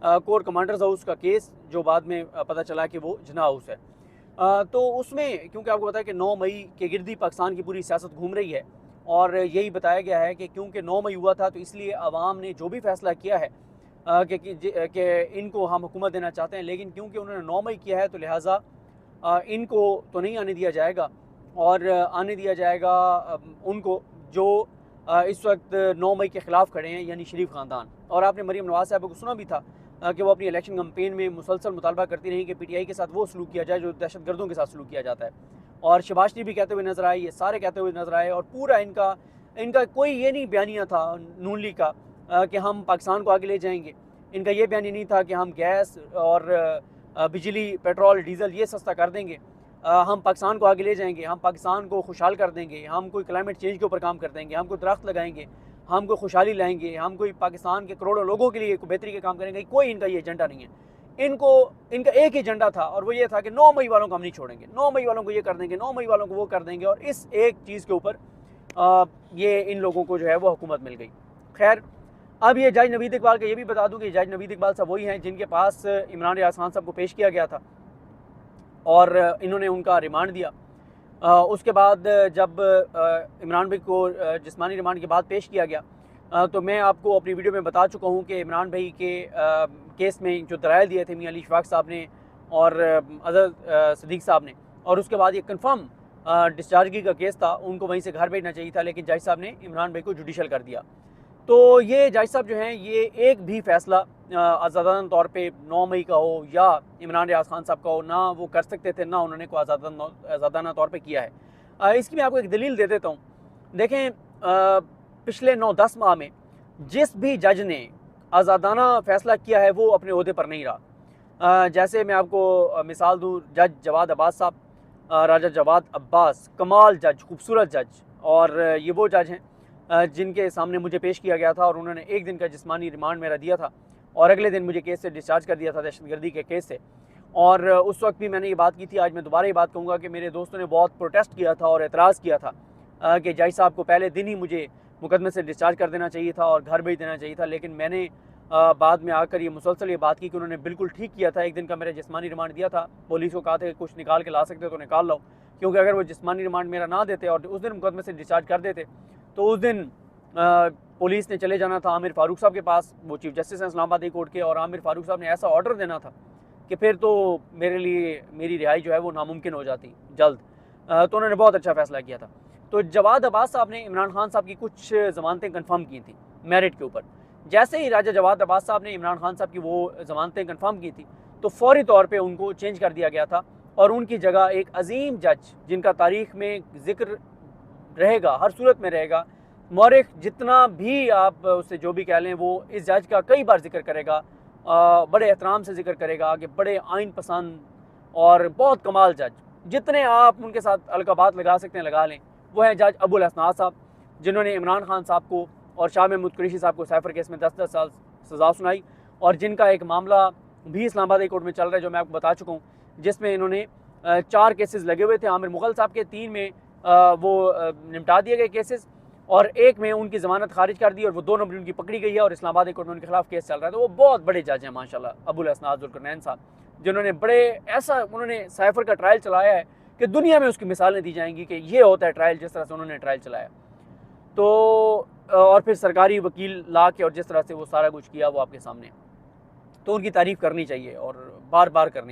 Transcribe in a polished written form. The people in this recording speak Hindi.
कोर कमांडर्स हाउस का केस, जो बाद में पता चला कि वो जिन्ना हाउस है। तो उसमें क्योंकि आपको पता है कि 9 मई के गिर्द पाकिस्तान की पूरी सियासत घूम रही है, और यही बताया गया है कि क्योंकि 9 मई हुआ था तो इसलिए अवाम ने जो भी फैसला किया है कि इनको हम हुकूमत देना चाहते हैं, लेकिन क्योंकि उन्होंने 9 मई किया है तो लिहाजा इनको तो नहीं आने दिया जाएगा, और आने दिया जाएगा उनको जो इस वक्त 9 मई के ख़िलाफ़ खड़े हैं, यानी शरीफ ख़ानदान। और आपने मरीम नवाज़ साहब को सुना भी था कि वो अपनी इलेक्शन कैंपेन में मुसलसल मुतालबा करती रही कि PTI के साथ वो सलूक किया जाए जो दहशतगर्दों के साथ सलूक किया जाता है। और शहबाज शरीफ भी कहते हुए नज़र आए, ये सारे कहते हुए नज़र आए, और पूरा इनका कोई ये नहीं बयानिया था नून लीग का कि हम पाकिस्तान को आगे ले जाएंगे। इनका ये बयान नहीं था कि हम गैस और बिजली, पेट्रोल, डीज़ल ये सस्ता कर देंगे, हम पाकिस्तान को आगे ले जाएंगे, हम पाकिस्तान को खुशहाल कर देंगे, हम कोई क्लाइमेट चेंज के ऊपर काम कर देंगे, हम कोई दरख्त लगाएंगे, हम कोई खुशहाली लाएंगे, हम कोई पाकिस्तान के करोड़ों लोगों के लिए कोई बेहतरी के काम करेंगे। कोई इनका ये एजेंडा नहीं है। इनका एक ही एजेंडा था, और वो ये था कि 9 मई वालों को हम नहीं छोड़ेंगे, 9 मई वालों को ये कर देंगे, 9 मई वालों को वो कर देंगे, और इस एक चीज़ के ऊपर ये इन लोगों को जो है वो हुकूमत मिल गई। खैर, अब ये जज नवीद इकबाल का ये भी बता दूं कि जज नवीद इकबाल साहब वही हैं जिनके पास इमरान रियाज खान साहब को पेश किया गया था, और इन्होंने उनका रिमांड दिया। उसके बाद जब इमरान भाई को जिस्मानी रिमांड के बाद पेश किया गया, तो मैं आपको अपनी वीडियो में बता चुका हूँ कि इमरान भाई के केस में जो दलाइल दिए थे मियां अली इशफाक साहब ने और अजहर सदीक साहब ने, और उसके बाद ये कन्फर्म डिस्चार्जगी का केस था, उनको वहीं से घर भेजना चाहिए था, लेकिन जज साहब ने इमरान भाई को जुडिशल कर दिया। तो ये जज साहब जो हैं, ये एक भी फैसला आज़ादाना तौर पे 9 मई का हो या इमरान रियाज खान साहब का हो, ना वो कर सकते थे, ना उन्होंने कोई आज़ादाना तौर पे किया है। इसकी मैं आपको एक दलील दे देता हूँ। देखें, पिछले 9-10 माह में जिस भी जज ने आज़ादाना फ़ैसला किया है वो अपने ओहदे पर नहीं रहा। जैसे मैं आपको मिसाल दूँ, जज जवाद अब्बास साहब, राजा जवाद अब्बास, कमाल जज, खूबसूरत जज, और ये वो जज हैं जिनके सामने मुझे पेश किया गया था, और उन्होंने एक दिन का जिस्मानी रिमांड मेरा दिया था, और अगले दिन मुझे केस से डिस्चार्ज कर दिया था, दहशतगर्दी के केस से। और उस वक्त भी मैंने ये बात की थी, आज मैं दोबारा ये बात कहूँगा कि मेरे दोस्तों ने बहुत प्रोटेस्ट किया था और एतराज़ किया था कि जज साहब को पहले दिन ही मुझे मुकदमे से डिस्चार्ज कर देना चाहिए था और घर भेज देना चाहिए था। लेकिन मैंने बाद में आकर ये मुसलसल ये बात की कि उन्होंने बिल्कुल ठीक किया था। एक दिन का मेरा जिस्मानी रिमांड दिया था, पुलिस को कहा था कि कुछ निकाल के ला सकते हो तो निकाल लो, क्योंकि अगर वो जिस्मानी रिमांड मेरा ना देते और उस दिन मुकदमे से डिस्चार्ज कर देते तो उस दिन पुलिस ने चले जाना था आमिर फारूक साहब के पास, वो चीफ जस्टिस हैं इस्लामाबाद हाई कोर्ट के, और आमिर फारूक साहब ने ऐसा ऑर्डर देना था कि फिर तो मेरे लिए मेरी रिहाई जो है वो नामुमकिन हो जाती जल्द। तो उन्होंने बहुत अच्छा फैसला किया था। तो जवाद अब्बास साहब ने इमरान खान साहब की कुछ ज़मानतें कन्फर्म की थी मेरिट के ऊपर। जैसे ही राजा जवाद अब्बास साहब ने इमरान खान साहब की वो ज़मानतें कन्फर्म की थी तो फौरी तौर पर उनको चेंज कर दिया गया था, और उनकी जगह एक अजीम जज जिनका तारीख़ में ज़िक्र रहेगा, हर सूरत में रहेगा, मौरिख जितना भी आप उससे जो भी कह लें, वो इस जज का कई बार जिक्र करेगा, बड़े एहतराम से जिक्र करेगा कि बड़े आइन पसंद और बहुत कमाल जज, जितने आप उनके साथ अलकाबात लगा सकते हैं लगा लें। वो है जज अबुल हसनात साहब, जिन्होंने इमरान खान साहब को और शाह महमूद कुरैशी साहब को साइफर केस में 10-10 साल सज़ा सुनाई, और जिनका एक मामला भी इस्लामाबाद हाई कोर्ट में चल रहा है जो मैं आपको बता चुका हूँ, जिसमें इन्होंने 4 केसेस लगे हुए थे। आमिर मुगल साहब के 3 में वो निपटा दिए गए केसेस, और एक में उनकी ज़मानत खारिज कर दी और वो 2 नंबर उनकी पकड़ी गई है, और इस्लामाबाद हाई कोर्ट में उनके खिलाफ केस चल रहा है। तो वो बहुत बड़े जज हैं माशाल्लाह, अबुल हसनात ज़ुल्करनैन साहब, जिन्होंने उन्होंने साइफर का ट्रायल चलाया है कि दुनिया में उसकी मिसालें दी जाएंगी कि ये होता है ट्रायल, जिस तरह से उन्होंने ट्रायल चलाया। तो और फिर सरकारी वकील ला के और जिस तरह से वो सारा कुछ किया वो आपके सामने, तो उनकी तारीफ़ करनी चाहिए और बार बार करनी